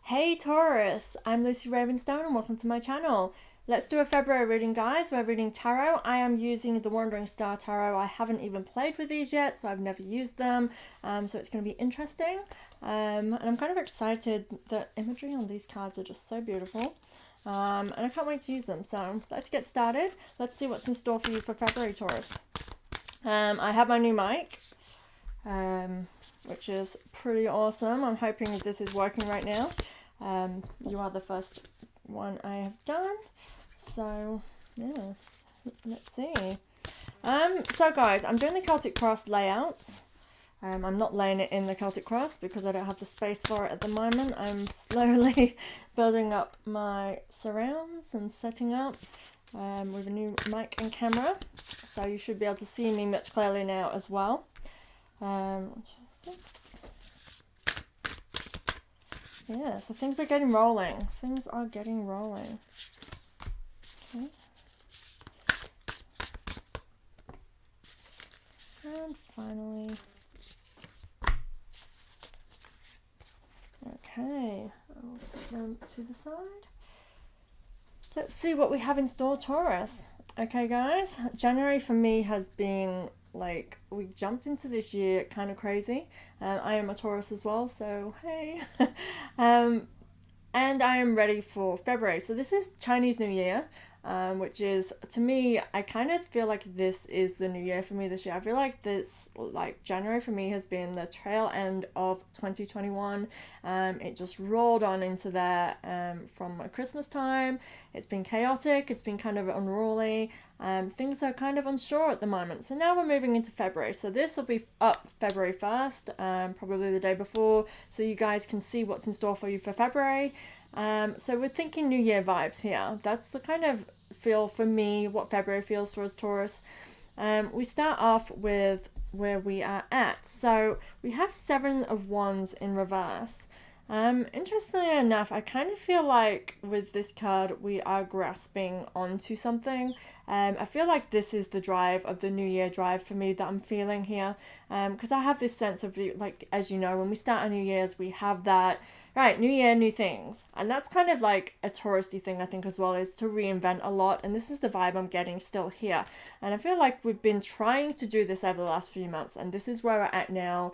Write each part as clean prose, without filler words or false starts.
Hey Taurus, I'm Lucy Ravenstone and welcome to my channel. Let's do a February reading, guys. We're reading tarot. I am using the Wandering Star Tarot. I haven't even played with these yet, so I've never used them. So it's going to be interesting. And I'm kind of excited. The imagery on these cards are just so beautiful. And I can't wait to use them. So let's get started. Let's see what's in store for you for February, Taurus. I have my new mic, which is pretty awesome. I'm hoping this is working right now. You are the first one I have done, so yeah, let's see. So guys, I'm doing the Celtic Cross layout. I'm not laying it in the Celtic Cross because I don't have the space for it at the moment. I'm slowly building up my surrounds and setting up with a new mic and camera, so you should be able to see me much clearly now as well. 6. Yeah, so things are getting rolling. Things are getting rolling. Okay. And finally. Okay, I'll set them to the side. Let's see what we have in store, Taurus. Okay, guys, January for me has been like, we jumped into this year kind of crazy. I am a Taurus as well, so hey. And I am ready for February. So this is Chinese New Year, which is, to me, I kind of feel like this is the new year for me this year. I feel like this, like January for me has been the tail end of 2021. It just rolled on into there from Christmas time. It's been chaotic. It's been kind of unruly. Things are kind of unsure at the moment. So now we're moving into February. So this will be up February 1st, probably the day before, so you guys can see what's in store for you for February. So we're thinking New Year vibes here. That's the kind of feel for me what February feels for us, Taurus. We start off with where we are at. So we have 7 of Wands in reverse. Interestingly enough, I kind of feel like with this card we are grasping onto something. I feel like this is the drive of the New Year drive for me that I'm feeling here. Because I have this sense of, like, as you know, when we start our New Year's, we have that, right, New Year, new things. And that's kind of like a touristy thing, I think, as well, is to reinvent a lot. And this is the vibe I'm getting still here. And I feel like we've been trying to do this over the last few months. And this is where we're at now.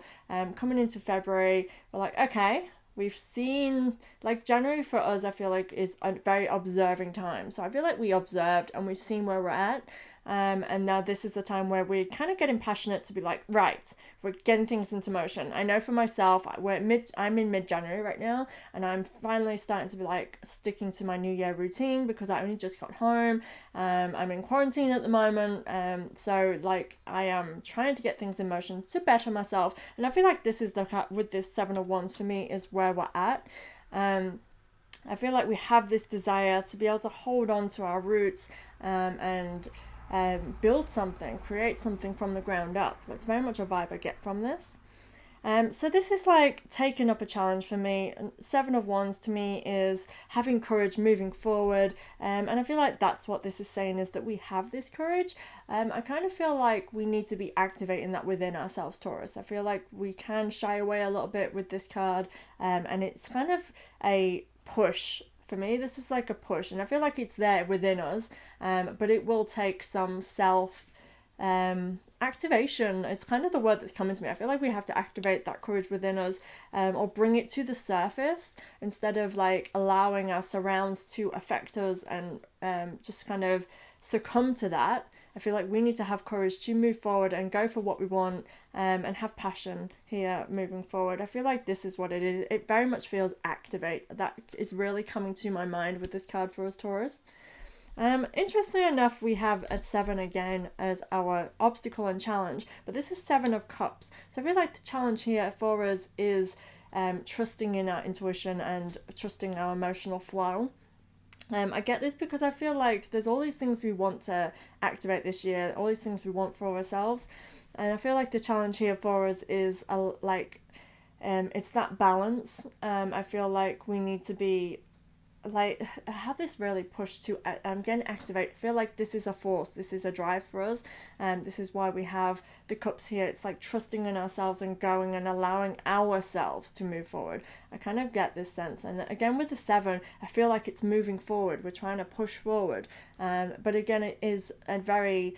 Coming into February, we're like, okay, we've seen, like, January for us, I feel like, is a very observing time. So I feel like we observed and we've seen where we're at. And now this is the time where we're kind of getting passionate to be like, right, we're getting things into motion. I know for myself, I'm in mid-January right now, and I'm finally starting to be like sticking to my New Year routine because I only just got home. I'm in quarantine at the moment, so like I am trying to get things in motion to better myself. And I feel like this is with this 7 of Wands for me is where we're at. I feel like we have this desire to be able to hold on to our roots and build something, create something from the ground up. That's very much a vibe I get from this. So this is like taking up a challenge for me. 7 of Wands to me is having courage, moving forward, and I feel like that's what this is saying, is that we have this courage. I kind of feel like we need to be activating that within ourselves, Taurus. I feel like we can shy away a little bit with this card, and it's kind of a push. For me, this is like a push, and I feel like it's there within us, but it will take some self activation. It's kind of the word that's coming to me. I feel like we have to activate that courage within us, or bring it to the surface instead of like allowing our surrounds to affect us and just kind of succumb to that. I feel like we need to have courage to move forward and go for what we want, and have passion here moving forward. I feel like this is what it is. It very much feels activate. That is really coming to my mind with this card for us, Taurus. Interestingly enough, we have a 7 again as our obstacle and challenge, but this is 7 of Cups. So I feel like the challenge here for us is trusting in our intuition and trusting our emotional flow. I get this because I feel like there's all these things we want to activate this year, all these things we want for ourselves, and I feel like the challenge here for us is it's that balance. I feel like we need to be like have this really push to again activate. I feel like this is a force, this is a drive for us, and this is why we have the cups here. It's like trusting in ourselves and going and allowing ourselves to move forward. I kind of get this sense, and again with the 7, I feel like it's moving forward, we're trying to push forward, but again it is a very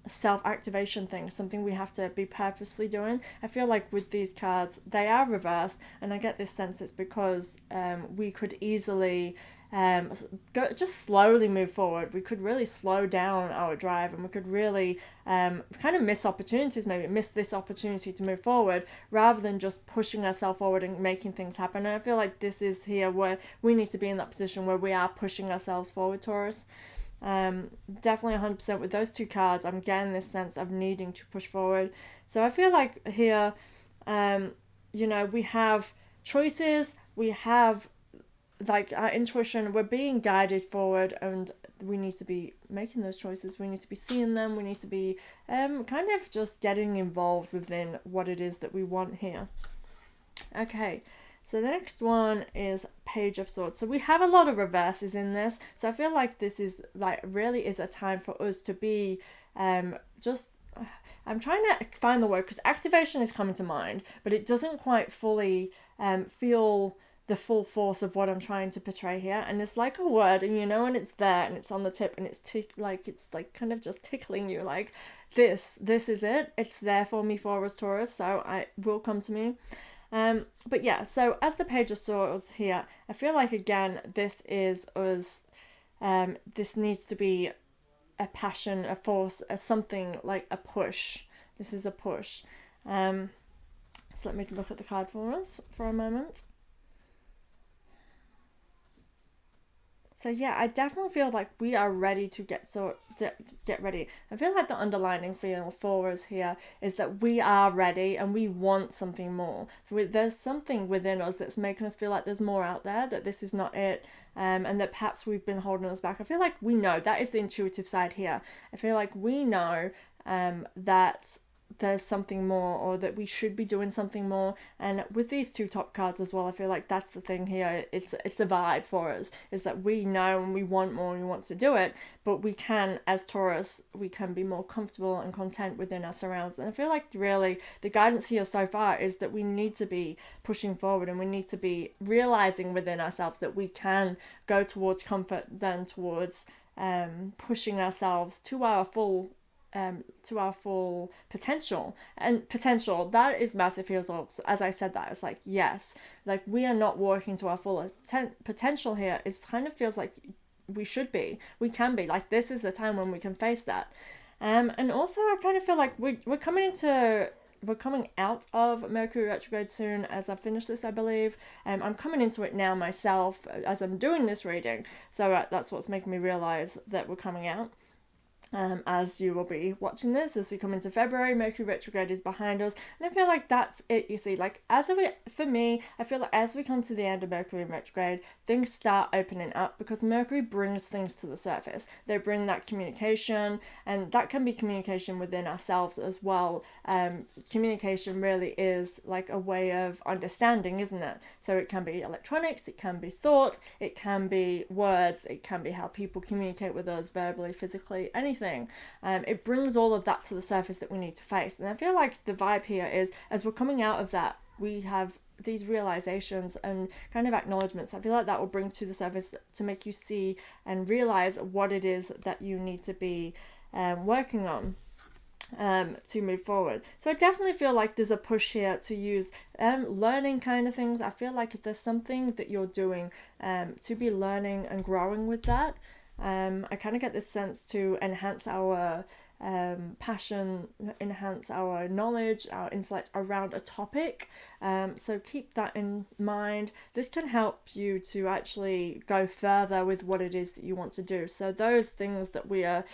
self-activation thing, something we have to be purposely doing. I feel like with these cards, they are reversed, and I get this sense it's because we could easily just slowly move forward. We could really slow down our drive, and we could really kind of miss opportunities, maybe miss this opportunity to move forward, rather than just pushing ourselves forward and making things happen. And I feel like this is here where we need to be in that position where we are pushing ourselves forward, Taurus. Definitely 100% with those 2 cards, I'm getting this sense of needing to push forward. So I feel like here, we have choices, we have like our intuition, we're being guided forward, and we need to be making those choices, we need to be seeing them, we need to be kind of just getting involved within what it is that we want here. Okay. So the next one is Page of Swords. So we have a lot of reverses in this. So I feel like this is like really is a time for us to be just, I'm trying to find the word because activation is coming to mind, but it doesn't quite fully feel the full force of what I'm trying to portray here. And it's like a word, and and it's there and it's on the tip, and it's like kind of just tickling you like this is it. It's there for me, for us, Taurus. So it will come to me. But yeah, so as the Page of Swords here, I feel like again, this is us, this needs to be a passion, a force, something like a push. This is a push. So let me look at the card for us for a moment. So yeah, I definitely feel like we are ready to get ready. I feel like the underlining feel for us here is that we are ready and we want something more. There's something within us that's making us feel like there's more out there, that this is not it, and that perhaps we've been holding us back. I feel like we know, that is the intuitive side here. I feel like we know that there's something more, or that we should be doing something more. And with these 2 top cards as well, I feel like that's the thing here. It's a vibe for us, is that we know and we want more and we want to do it, but we can, as Taurus, we can be more comfortable and content within our surrounds. And I feel like really the guidance here so far is that we need to be pushing forward, and we need to be realizing within ourselves that we can go towards comfort than towards pushing ourselves to our full potential. And potential, that is massive here. So as I said that, it's like, yes, like we are not working to our full potential here. It kind of feels like we can be like, this is the time when we can face that. And also I kind of feel like we're coming out of Mercury retrograde soon as I finish this, I believe. I'm coming into it now myself as I'm doing this reading, so that's what's making me realize that we're coming out. As you will be watching this, as we come into February, Mercury retrograde is behind us, and I feel like that's it. You see, like for me, I feel like as we come to the end of Mercury retrograde, things start opening up, because Mercury brings things to the surface. They bring that communication, and that can be communication within ourselves as well. Communication really is like a way of understanding, isn't it? So it can be electronics, it can be thoughts, it can be words, it can be how people communicate with us verbally, physically, anything. It brings all of that to the surface that we need to face. And I feel like the vibe here is, as we're coming out of that, we have these realizations and kind of acknowledgements. I feel like that will bring to the surface to make you see and realize what it is that you need to be working on to move forward. So I definitely feel like there's a push here to use learning kind of things. I feel like if there's something that you're doing to be learning and growing with that, I kind of get this sense to enhance our passion, enhance our knowledge, our intellect around a topic. So keep that in mind. This can help you to actually go further with what it is that you want to do. So those things that we are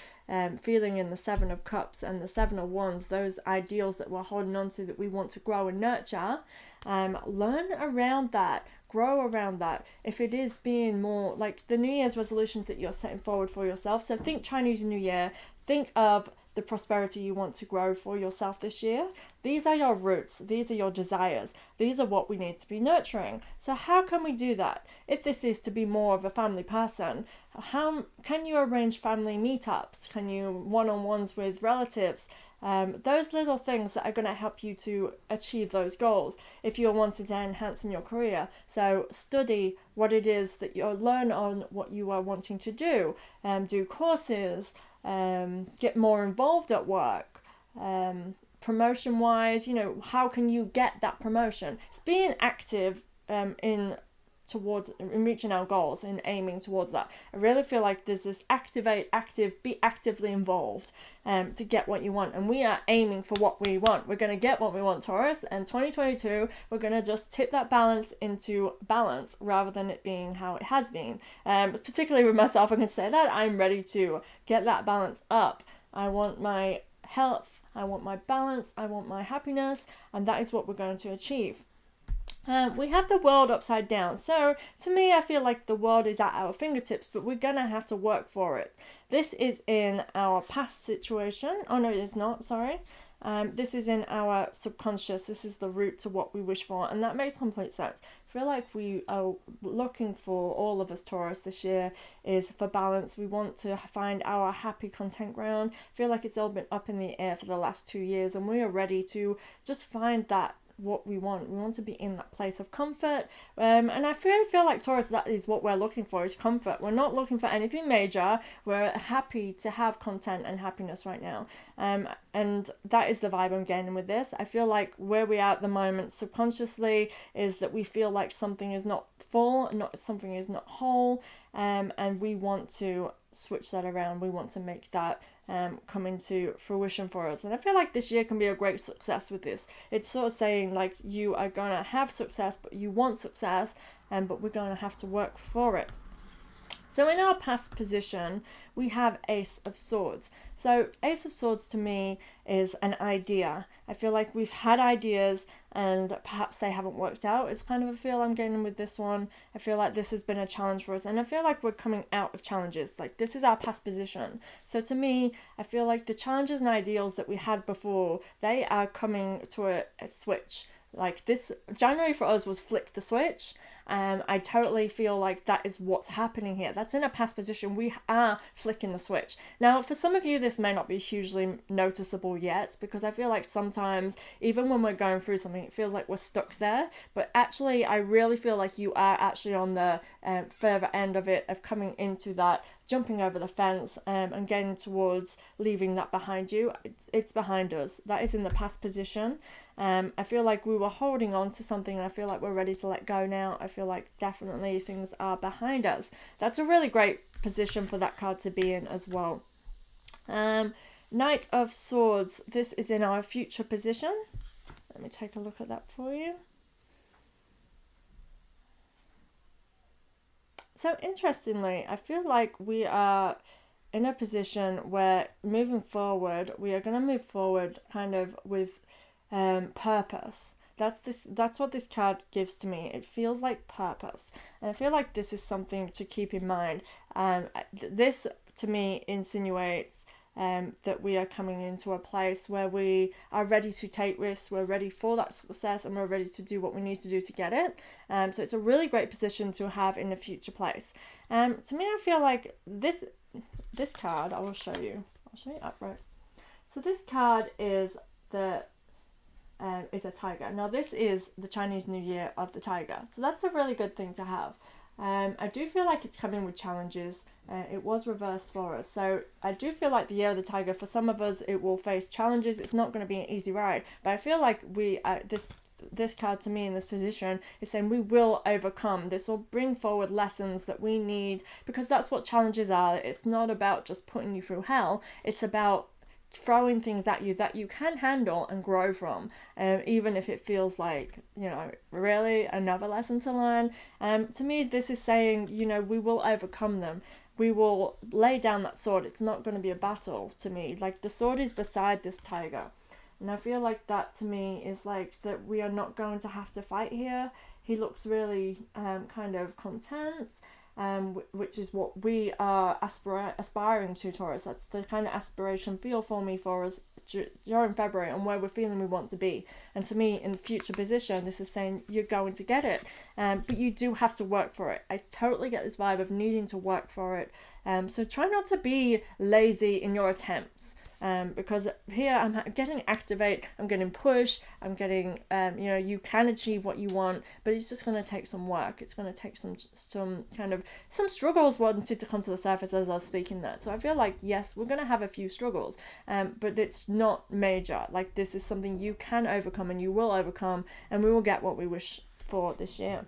feeling in the 7 of Cups and the 7 of Wands, those ideals that we're holding on to that we want to grow and nurture, learn around that. Grow around that. If it is being more like the New Year's resolutions that you're setting forward for yourself, so think Chinese New Year, think of the prosperity you want to grow for yourself this year. These are your roots. These are your desires. These are what we need to be nurturing. So how can we do that? If this is to be more of a family person, how can you arrange family meetups? Can you one-on-ones with relatives? Those little things that are going to help you to achieve those goals if you're wanting to enhance in your career. So study what it is that you learn on what you are wanting to do, do courses, get more involved at work, promotion wise, you know, how can you get that promotion? It's being active in reaching our goals and aiming towards that. I really feel like there's this be actively involved to get what you want, and we are aiming for what we want. We're going to get what we want, Taurus, and 2022 we're going to just tip that balance into balance rather than it being how it has been. Particularly with myself, I can say that I'm ready to get that balance up. I want my health, I want my balance, I want my happiness, and that is what we're going to achieve. We have the world upside down. So to me, I feel like the world is at our fingertips, but we're going to have to work for it. This is in our past situation. Oh, no, it is not. Sorry. This is in our subconscious. This is the root to what we wish for. And that makes complete sense. I feel like we are looking for, all of us Taurus this year, is for balance. We want to find our happy content ground. I feel like it's all been up in the air for the last 2 years, and we are ready to just find that what we want. We want to be in that place of comfort, and I really feel like Taurus, that is what we're looking for, is comfort. We're not looking for anything major. We're happy to have content and happiness right now, and that is the vibe I'm getting with this. I feel like where we are at the moment subconsciously is that we feel like something is not full, something is not whole, and we want to switch that around. We want to make that come into fruition for us. And I feel like this year can be a great success with this. It's sort of saying like you are going to have success, but you want success, but we're going to have to work for it. So in our past position, we have Ace of Swords. So Ace of Swords to me is an idea. I feel like we've had ideas and perhaps they haven't worked out. It's kind of a feel I'm getting with this one. I feel like this has been a challenge for us, and I feel like we're coming out of challenges. Like, this is our past position. So to me, I feel like the challenges and ideals that we had before, they are coming to a switch. Like, this January for us was flick the switch. I totally feel like that is what's happening here. That's in a past position. We are flicking the switch. Now, for some of you, this may not be hugely noticeable yet, because I feel like sometimes, even when we're going through something, it feels like we're stuck there. But actually, I really feel like you are actually on the further end of it, of coming into that, jumping over the fence, and getting towards leaving that behind you. It's behind us. That is in the past position. I feel like we were holding on to something, and I feel like we're ready to let go now. I feel like definitely things are behind us. That's a really great position for that card to be in as well. Knight of Swords. This is in our future position. Let me take a look at that for you. So interestingly, I feel like we are in a position where moving forward, we are going to move forward kind of with purpose. That's what this card gives to me. It feels like purpose, and I feel like this is something to keep in mind. This to me insinuates that we are coming into a place where we are ready to take risks, we're ready for that success, and we're ready to do what we need to do to get it. So it's a really great position to have in the future place. To me, I feel like this card, I'll show you upright. So this card is a tiger. Now this is the Chinese New Year of the tiger, so that's a really good thing to have. I do feel like it's coming with challenges. It was reversed for us, so I do feel like the Year of the Tiger, for some of us, it will face challenges. It's not going to be an easy ride, but I feel like this card to me in this position is saying we will overcome. This will bring forward lessons that we need, because that's what challenges are. It's not about just putting you through hell. It's about throwing things at you that you can handle and grow from, even if it feels like, really another lesson to learn. To me, this is saying, we will overcome them. We will lay down that sword. It's not going to be a battle to me. Like, the sword is beside this tiger. And I feel like that to me is like that we are not going to have to fight here. He looks really kind of content. which is what we are aspiring to, Taurus. That's the kind of aspiration feel for me for us during February and where we're feeling we want to be. And to me, in the future position, this is saying you're going to get it, but you do have to work for it. I totally get this vibe of needing to work for it. So try not to be lazy in your attempts. Because here I'm getting activate, I'm getting push, I'm getting, you can achieve what you want, but it's just going to take some work. It's going to take some struggles wanted to come to the surface as I was speaking that. So I feel like, yes, we're going to have a few struggles, but it's not major. Like, this is something you can overcome and you will overcome, and we will get what we wish for this year.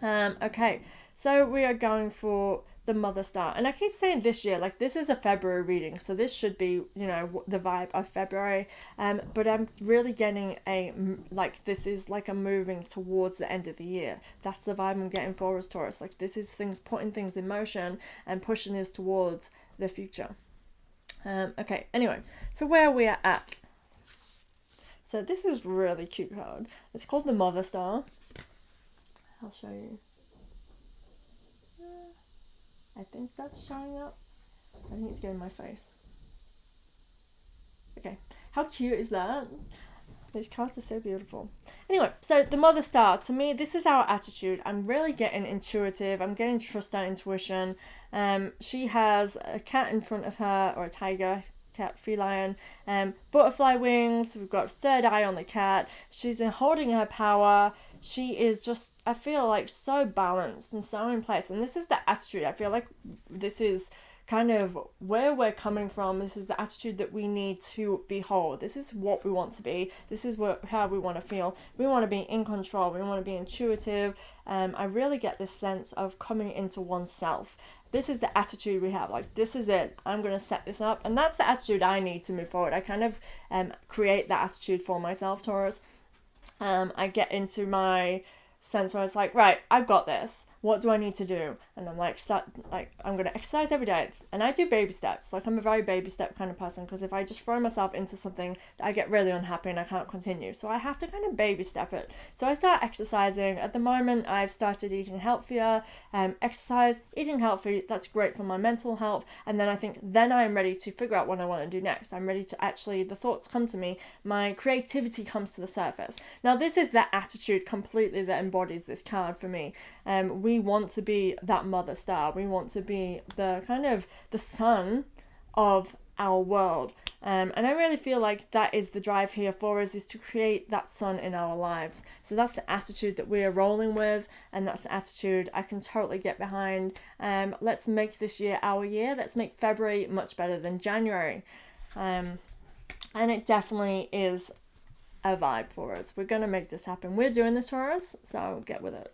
Okay, so we are going for the mother star, and I keep saying this year, like, this is a February reading, so this should be, the vibe of February, but I'm really getting this is like a moving towards the end of the year. That's the vibe I'm getting for us, Taurus. Like, this is things, putting things in motion and pushing us towards the future. Okay, anyway, so where we are at. So this is really cute card. It's called the Mother Star. I'll show you. I think that's showing up. I think it's getting my face. Okay, how cute is that? These cards are so beautiful. Anyway, so the Mother Star, to me, this is our attitude. I'm really getting intuitive. I'm getting trust our intuition. She has a cat in front of her, or a tiger, cat, feline, butterfly wings. We've got third eye on the cat. She's holding her power. She is just, I feel like, so balanced and so in place. And this is the attitude. I feel like this is kind of where we're coming from. This is the attitude that we need to be whole. This is what we want to be. This is how we want to feel. We want to be in control. We want to be intuitive. I really get this sense of coming into oneself. This is the attitude we have. Like, this is it. I'm going to set this up. And that's the attitude I need to move forward. I kind of create that attitude for myself, Taurus. I get into my sense where it's like, right, I've got this. What do I need to do? And I'm like, I'm going to exercise every day. And I do baby steps. Like, I'm a very baby step kind of person, because if I just throw myself into something, I get really unhappy and I can't continue. So I have to kind of baby step it. So I start exercising. At the moment, I've started eating healthier. Exercise, eating healthy, that's great for my mental health. And then I think then I'm ready to figure out what I want to do next. I'm ready to actually, the thoughts come to me. My creativity comes to the surface. Now, this is the attitude completely that embodies this card for me. We want to be that mother star. We want to be the kind of the sun of our world. And I really feel like that is the drive here for us, is to create that sun in our lives. So that's the attitude that we are rolling with, and that's the attitude I can totally get behind. Let's make this year our year. Let's make February much better than January. And it definitely is a vibe for us. We're going to make this happen. We're doing this for us, so get with it.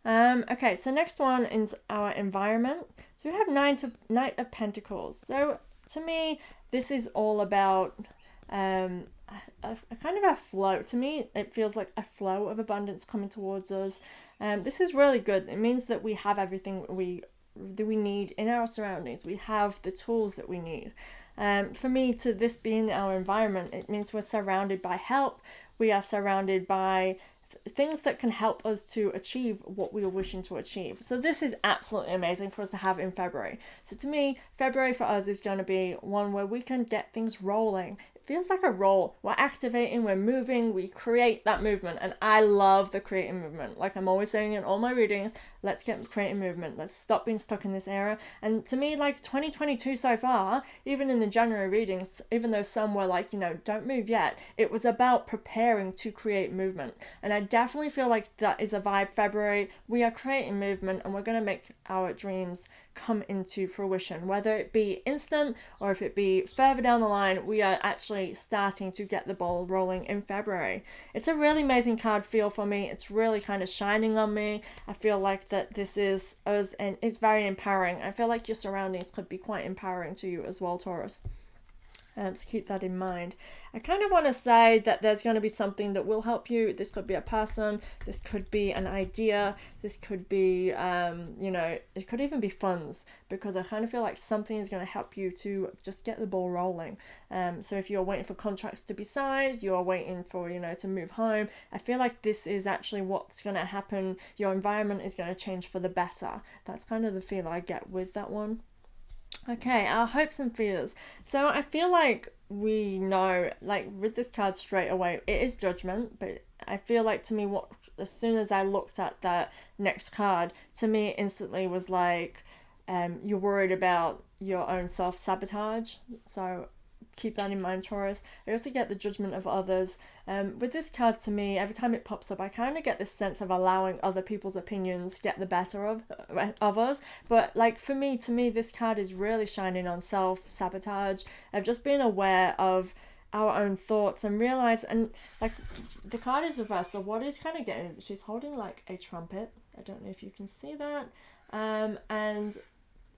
Okay, so next one is our environment. So we have Knight of Pentacles. So to me, this is all about a kind of a flow. To me, it feels like a flow of abundance coming towards us. This is really good. It means that we have everything that we need in our surroundings. We have the tools that we need. For me, to this being our environment, it means we're surrounded by help. We are surrounded by things that can help us to achieve what we are wishing to achieve. So this is absolutely amazing for us to have in February. So to me, February for us is going to be one where we can get things rolling. It feels like a roll. We're activating, we're moving, we create that movement. And I love the creating movement. Like I'm always saying in all my readings, let's get creating movement. Let's stop being stuck in this era. And to me, like 2022 so far, even in the January readings, even though some were like, don't move yet, it was about preparing to create movement. And I definitely feel like that is a vibe February. We are creating movement, and we're going to make our dreams come into fruition, whether it be instant or if it be further down the line. We are actually starting to get the ball rolling in February. It's a really amazing card feel for me. It's really kind of shining on me. I feel like that this is us, and it's very empowering. I feel like your surroundings could be quite empowering to you as well, Taurus. So keep that in mind. I kind of want to say that there's going to be something that will help you. This could be a person, this could be an idea, this could be, it could even be funds, because I kind of feel like something is going to help you to just get the ball rolling. So if you're waiting for contracts to be signed, you're waiting for, to move home, I feel like this is actually what's going to happen. Your environment is going to change for the better. That's kind of the feel I get with that one. Okay, our hopes and fears. So I feel like we know, like with this card straight away, it is judgment, but I feel like to me, as soon as I looked at that next card, to me it instantly was like, you're worried about your own self-sabotage. So keep that in mind, Taurus. I also get the judgment of others. With this card, to me, every time it pops up, I kind of get this sense of allowing other people's opinions get the better of us. But like for me, to me, this card is really shining on self-sabotage, of just being aware of our own thoughts and realize, and like the card is reversed, so what is kind of getting, she's holding like a trumpet. I don't know if you can see that. And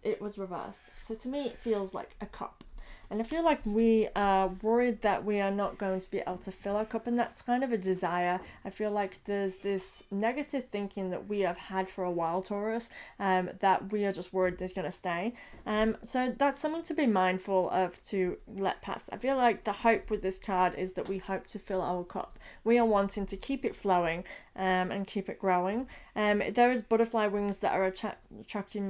it was reversed. So to me, it feels like a cup. And I feel like we are worried that we are not going to be able to fill our cup, and that's kind of a desire. I feel like there's this negative thinking that we have had for a while, Taurus, that we are just worried is going to stay. So that's something to be mindful of, to let pass. I feel like the hope with this card is that we hope to fill our cup. We are wanting to keep it flowing and keep it growing. There is butterfly wings that are attracting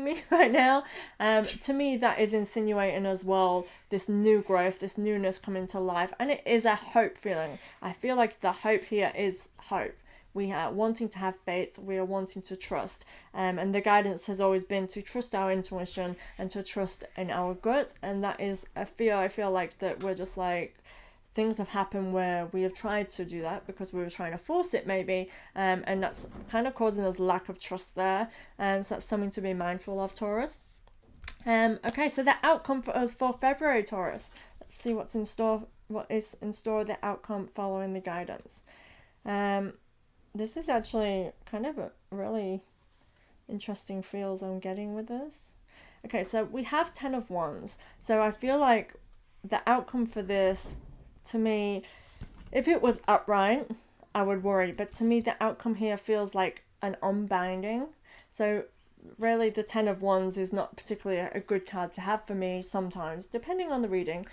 me right now. To me, that is insinuating as well this new growth, this newness coming to life, and it is a hope feeling. I feel like the hope here is hope. We are wanting to have faith, we are wanting to trust, and the guidance has always been to trust our intuition and to trust in our gut. And that is a fear. I feel like that we're just like, things have happened where we have tried to do that because we were trying to force it maybe, and that's kind of causing us lack of trust there. So that's something to be mindful of, Taurus. Okay, so the outcome for us for February, Taurus. Let's see what is in store, the outcome following the guidance. This is actually kind of a really interesting feels I'm getting with this. Okay, so we have 10 of Wands. So I feel like the outcome for this, to me, if it was upright, I would worry. But to me, the outcome here feels like an unbinding. So really, the 10 of Wands is not particularly a good card to have for me sometimes, depending on the reading,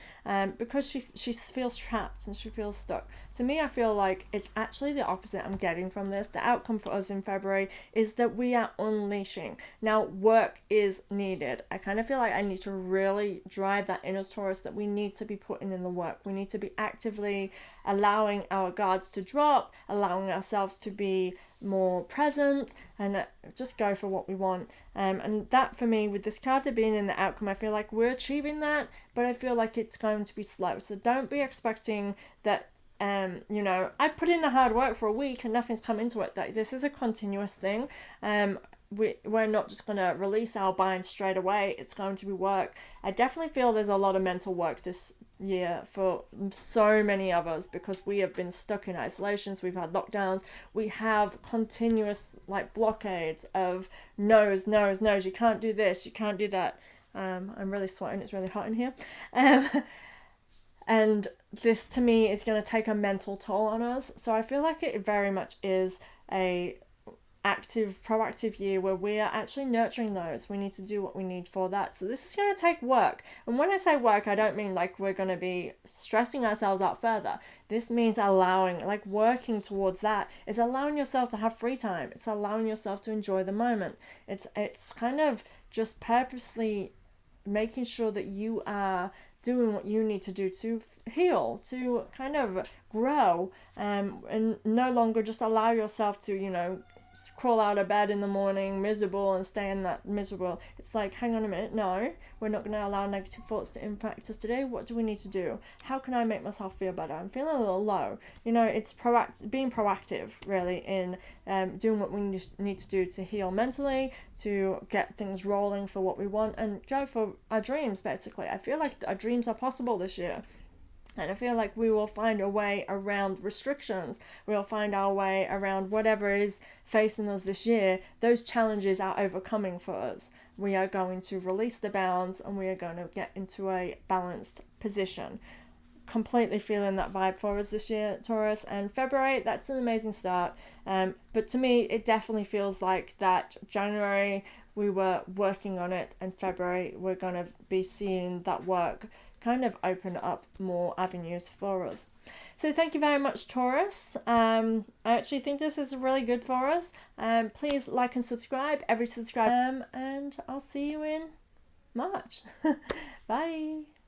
because she feels trapped and she feels stuck. To me, I feel like it's actually the opposite I'm getting from this. The outcome for us in February is that we are unleashing. Now, work is needed. I kind of feel like I need to really drive that inner Taurus, that we need to be putting in the work. We need to be actively allowing our guards to drop, allowing ourselves to be more present, and just go for what we want. And that for me, with this card being in the outcome, I feel like we're achieving that, but I feel like it's going to be slow. So don't be expecting that I put in the hard work for a week and nothing's come into it. That this is a continuous thing. We're not just going to release our bind straight away. It's going to be work. I definitely feel there's a lot of mental work this year for so many of us, because we have been stuck in isolations, we've had lockdowns, we have continuous like blockades of no's, you can't do this, you can't do that. I'm really sweating, it's really hot in here. And this to me is going to take a mental toll on us. So I feel like it very much is a active, proactive year where we are actually nurturing those. We need to do what we need for that. So this is going to take work. And when I say work, I don't mean like we're going to be stressing ourselves out further. This means allowing, like working towards that. It's allowing yourself to have free time. It's allowing yourself to enjoy the moment. It's kind of just purposely making sure that you are doing what you need to do to heal, to kind of grow, and no longer just allow yourself to, crawl out of bed in the morning miserable and stay in that miserable. It's like, hang on a minute, no, we're not going to allow negative thoughts to impact us today. What do we need to do? How can I make myself feel better? I'm feeling a little low. It's being proactive really in doing what we need to do to heal mentally, to get things rolling for what we want and go for our dreams. Basically, I feel like our dreams are possible this year. And I feel like we will find a way around restrictions. We'll find our way around whatever is facing us this year. Those challenges are overcoming for us. We are going to release the bounds and we are going to get into a balanced position. Completely feeling that vibe for us this year, Taurus. And February, that's an amazing start. But to me, it definitely feels like that January we were working on it, and February we're going to be seeing that work kind of open up more avenues for us. So thank you very much, Taurus. I actually think this is really good for us. Please like and subscribe, every subscribe, and I'll see you in March. Bye.